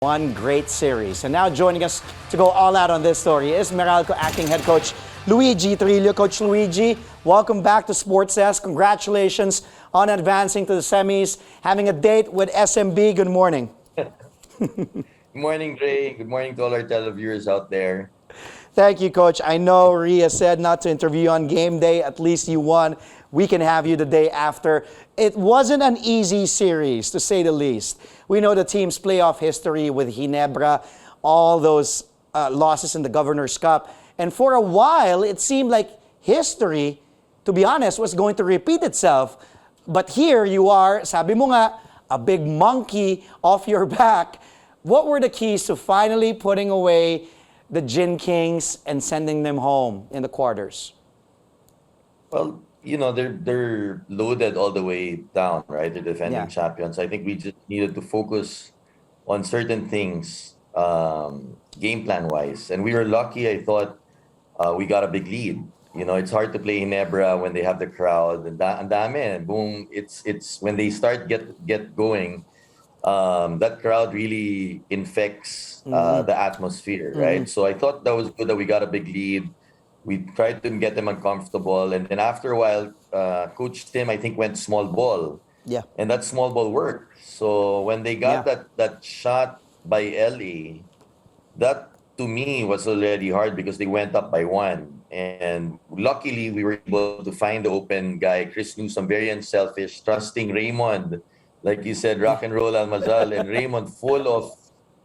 One great series. And now joining us to go all out on this story is Meralco acting head coach Luigi Trillo. Coach Luigi, welcome back to Sports Desk. Congratulations on advancing to the semis, having a date with SMB. Good morning. Good morning, Ray. Good morning to all our televiewers out there. Thank you, Coach. I know Rhea said not to interview on game day. At least you won. We can have you the day after. It wasn't an easy series, to say the least. We know the team's playoff history with Ginebra, all those losses in the Governor's Cup. And for a while, it seemed like history, to be honest, was going to repeat itself. But here you are, sabi mo nga, a big monkey off your back. What were the keys to finally putting away the Gin Kings and sending them home in the quarters? Well, they're loaded all the way down, right? They're defending Yeah. champions. I think we just needed to focus on certain things, game plan wise. And we were lucky. I thought we got a big lead. It's hard to play Ginebra when they have the crowd and ang dami. And boom, it's when they start get going. That crowd really infects the atmosphere, right? So I thought that was good that we got a big lead. We tried to get them uncomfortable, and then after a while, Coach Tim, I think, went small ball, Yeah. and that small ball worked. So when they got Yeah. that shot by LA, that to me was already hard because they went up by one. And luckily, we were able to find the open guy, Chris Newsome, very unselfish, trusting Raymond. Like you said, rock and roll Almazal, and Raymond, full of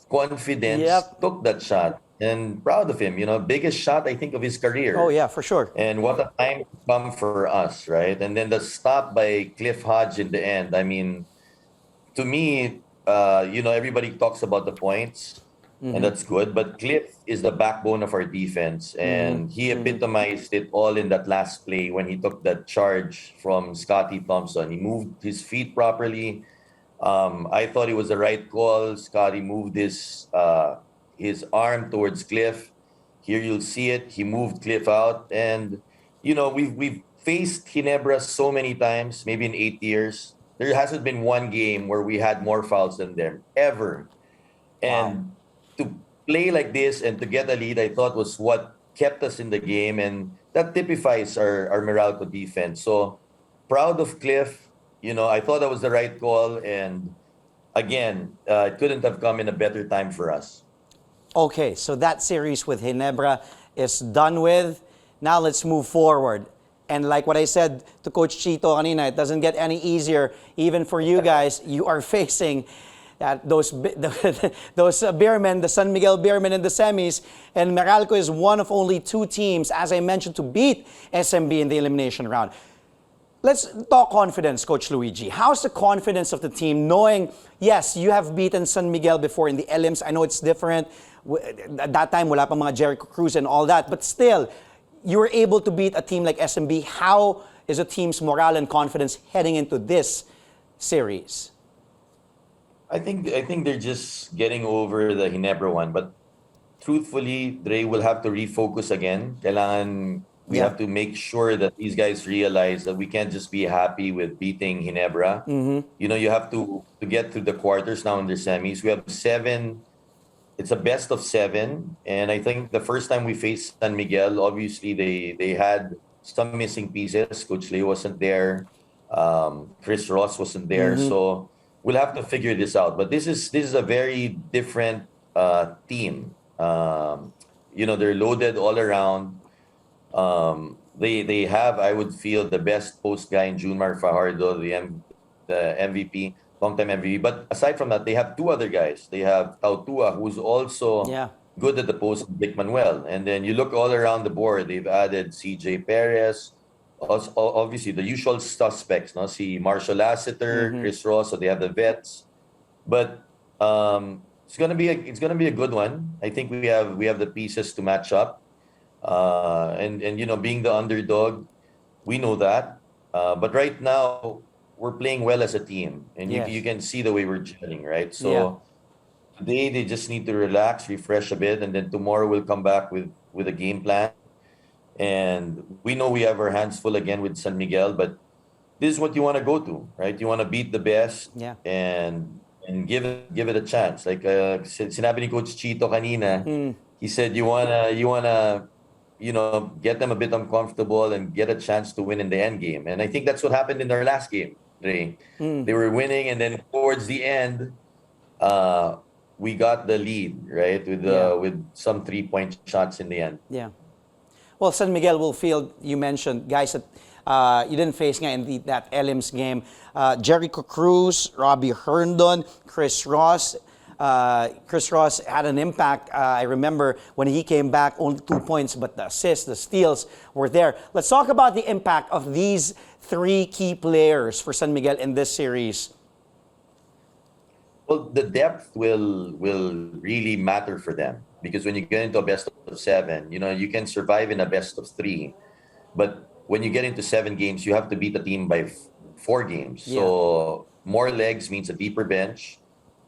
confidence, Yep. took that shot. And proud of him, biggest shot, I think, of his career. Oh, yeah, for sure. And what a time to come for us, right? And then the stop by Cliff Hodge in the end. I mean, to me, everybody talks about the points, and that's good. But Cliff is the backbone of our defense, and he epitomized it all in that last play when he took that charge from Scotty Thompson. He moved his feet properly. I thought it was the right call. Scotty moved his arm towards Cliff. Here you'll see it. He moved Cliff out, and we've faced Ginebra so many times, maybe in 8 years. There hasn't been one game where we had more fouls than them ever. And to play like this and to get a lead, I thought was what kept us in the game, and that typifies our Meralco defense. So proud of Cliff. I thought that was the right call, and again, it couldn't have come in a better time for us. Okay, so that series with Ginebra is done with. Now let's move forward. And like what I said to Coach Chito kanina, it doesn't get any easier. Even for you guys, you are facing those Beermen, the San Miguel Beermen in the semis. And Meralco is one of only two teams, as I mentioned, to beat SMB in the elimination round. Let's talk confidence, Coach Luigi. How's the confidence of the team knowing, yes, you have beaten San Miguel before in the elims. I know it's different. At that time, wala pa mga Jericho Cruz and all that. But still, you were able to beat a team like SMB. How is the team's morale and confidence heading into this series? I think they're just getting over the Ginebra one, but truthfully, Dre will have to refocus again. We have to make sure that these guys realize that we can't just be happy with beating Ginebra. You have to get through the quarters now in the semis. We have 7. It's a best of 7, and I think the first time we faced San Miguel, obviously they had some missing pieces. Coach Leo wasn't there, Chris Ross wasn't there, so we'll have to figure this out. But this is a very different team. They're loaded all around. They have, I would feel, the best post guy in Junmar Fajardo, the MVP. Long-time MVP. But aside from that, they have 2 other guys. They have Tautua, who's also good at the post, Vic Manuel. And then you look all around the board, they've added CJ Perez, also, obviously the usual suspects, no? Si Marshall Lassiter, Chris Ross, so they have the vets. But it's gonna be a good one. I think we have the pieces to match up. And being the underdog, we know that. But right now, we're playing well as a team, and you can see the way we're gelling, right? So today they just need to relax, refresh a bit, and then tomorrow we'll come back with a game plan. And we know we have our hands full again with San Miguel, but this is what you want to go to, right? You want to beat the best, Yeah. and and give it a chance. Like sinabi ni Coach Chito kanina, he said you wanna get them a bit uncomfortable and get a chance to win in the end game. And I think that's what happened in our last game, Ray. They were winning, and then towards the end, uh, we got the lead, right? Yeah. With some 3-point shots in the end. Yeah. Well, San Miguel will field, you mentioned, guys that you didn't face nga in that Elims game. Jericho Cruz, Robbie Herndon, Chris Ross. Chris Ross had an impact. I remember when he came back, only 2 points, but the assists, the steals were there. Let's talk about the impact of these three key players for San Miguel in this series. Well, the depth will really matter for them because when you get into a best of seven, you can survive in a best of three, but when you get into 7 games, you have to beat the team by 4 games. Yeah. So more legs means a deeper bench.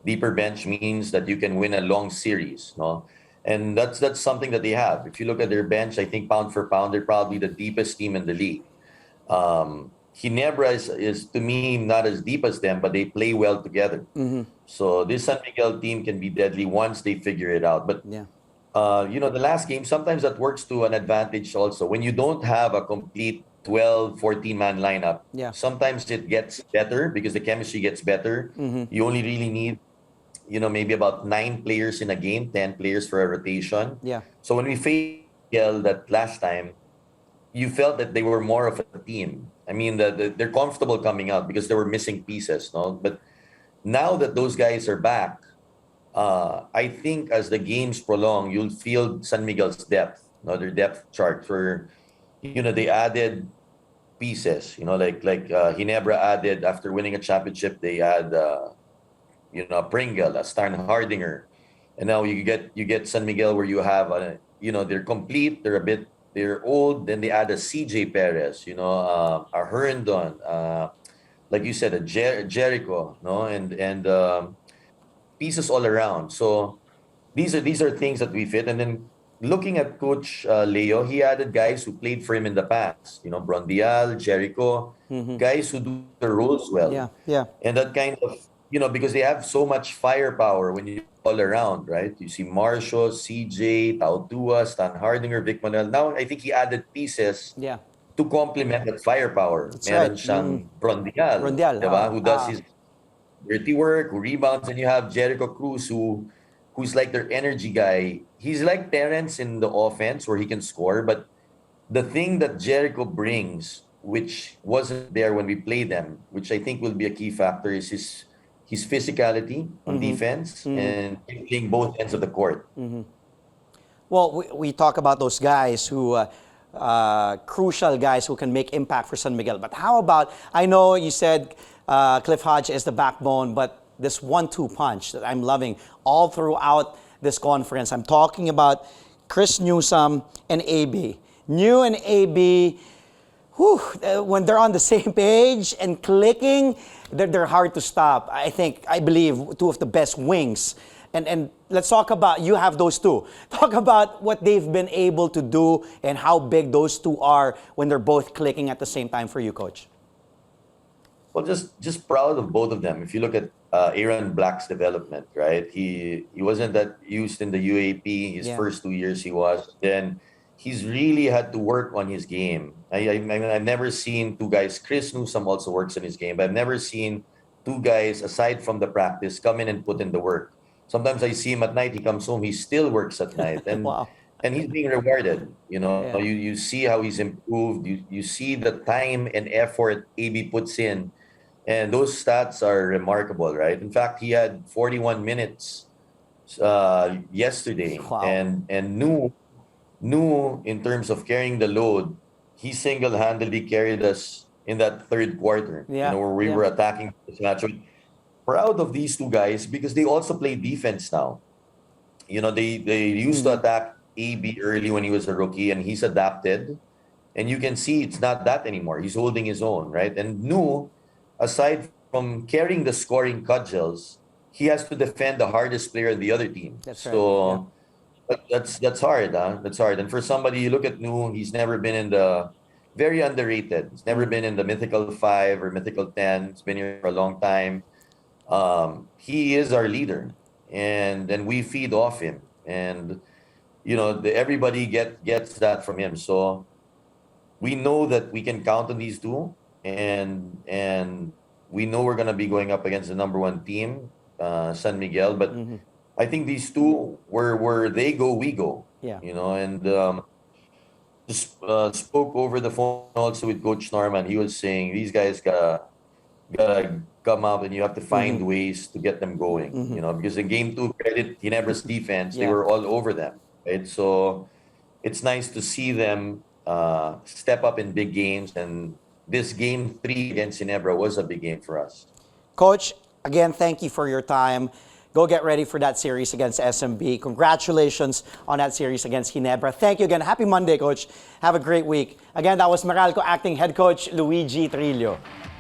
Deeper bench means that you can win a long series, no? And that's something that they have. If you look at their bench, I think pound for pound, they're probably the deepest team in the league. Ginebra is to me not as deep as them, but they play well together. So this San Miguel team can be deadly once they figure it out. But Yeah. the last game, sometimes that works to an advantage also. When you don't have a complete 12, 14-man lineup, Yeah. sometimes it gets better because the chemistry gets better. You only really need, maybe about 9 players in a game, 10 players for a rotation. Yeah. So when we faced Miguel that last time, you felt that they were more of a team. I mean, they're comfortable coming out because they were missing pieces, no? But now that those guys are back, I think as the games prolong, you'll feel San Miguel's depth, their depth chart. For they added pieces, like Ginebra added after winning a championship. They add Pringle, a Stan Hardinger, and now you get San Miguel where you have they're complete. They're old. Then they add a CJ Perez, a Herndon, like you said, a Jericho, no, and pieces all around. So these are things that we fit. And then looking at Coach Leo, he added guys who played for him in the past. Brondial, Jericho, guys who do their roles well. Yeah. Yeah. And that kind of because they have so much firepower when you all around, right? You see Marshall, CJ, Tautua, Stan Hardinger, Vic Manuel. Now I think he added pieces Yeah. to complement that firepower. That's Meron right. siyang Brondial, Rondial. diba? Who does his dirty work, who rebounds, and you have Jericho Cruz who's like their energy guy. He's like Terrence in the offense where he can score, but the thing that Jericho brings, which wasn't there when we played them, which I think will be a key factor, is his physicality on defense and playing both ends of the court. Well, we talk about those guys who, crucial guys who can make impact for San Miguel. But how about, I know you said Cliff Hodge is the backbone, but this 1-2 punch that I'm loving all throughout this conference. I'm talking about Chris Newsome and AB. New and AB, when they're on the same page and clicking, they're hard to stop. I believe two of the best wings. And let's talk about, you have those two. Talk about what they've been able to do and how big those two are when they're both clicking at the same time for you, Coach. Well, just proud of both of them. If you look at Aaron Black's development, right? He wasn't that used in the UAP. His first 2 years he was. Then he's really had to work on his game. I've never seen two guys. Chris Newsome also works on his game, but I've never seen two guys, aside from the practice, come in and put in the work. Sometimes I see him at night. He comes home. He still works at night, and Wow. and he's being rewarded. Yeah. You see how he's improved. You see the time and effort AB puts in, and those stats are remarkable, right? In fact, he had 41 minutes yesterday, Wow. and knew in terms of carrying the load, he single-handedly carried us in that third quarter. Yeah, Where we were attacking. Proud of these two guys because they also play defense now. They used to attack AB early when he was a rookie, and he's adapted. And you can see it's not that anymore. He's holding his own, right? And Nu, aside from carrying the scoring cudgels, he has to defend the hardest player on the other team. That's right. So that's hard, huh? That's hard. And for somebody, you look at Nu, he's never been in the very underrated. He's never been in the mythical 5 or mythical 10. He's been here for a long time. he is our leader, and we feed off him, and everybody gets that from him. So we know that we can count on these two, and we know we're gonna be going up against the number one team, San Miguel. But I think these two, where they go, we go. Yeah. And just spoke over the phone also with Coach Norman. He was saying these guys gotta come up, and you have to find ways to get them going. Because in game two, credit Ginebra's defense, they Yeah. were all over them. Right, so it's nice to see them step up in big games, and this game three against Ginebra was a big game for us. Coach, again, thank you for your time. Go get ready for that series against SMB. Congratulations on that series against Ginebra. Thank you again. Happy Monday, Coach. Have a great week. Again, that was Meralco acting head coach Luigi Trillo.